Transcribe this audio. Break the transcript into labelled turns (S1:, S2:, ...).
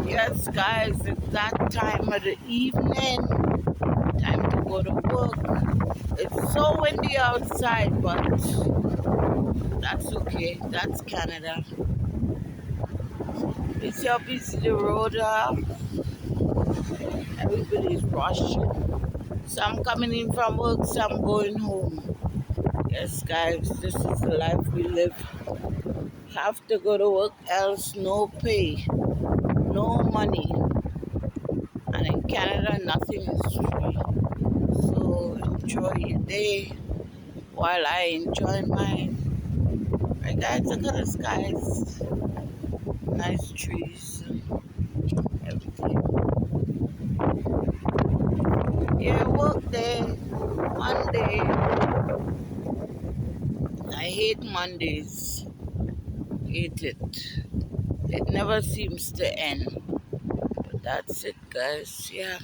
S1: Yes, guys, it's that time of the evening. Time to go to work. It's so windy outside, but that's okay. That's Canada. It's your busy the road. Everybody's rushing. Some coming in from work, some going home. Yes, guys, this is the life we live. Have to go to work, else no pay, no money. And in Canada, nothing is free. So enjoy your day while I enjoy mine. Right, guys, look at the skies. Nice trees, everything. Yeah, work day, Monday. I hate Mondays. Hate it. It never seems to end. But that's it, guys. Yeah.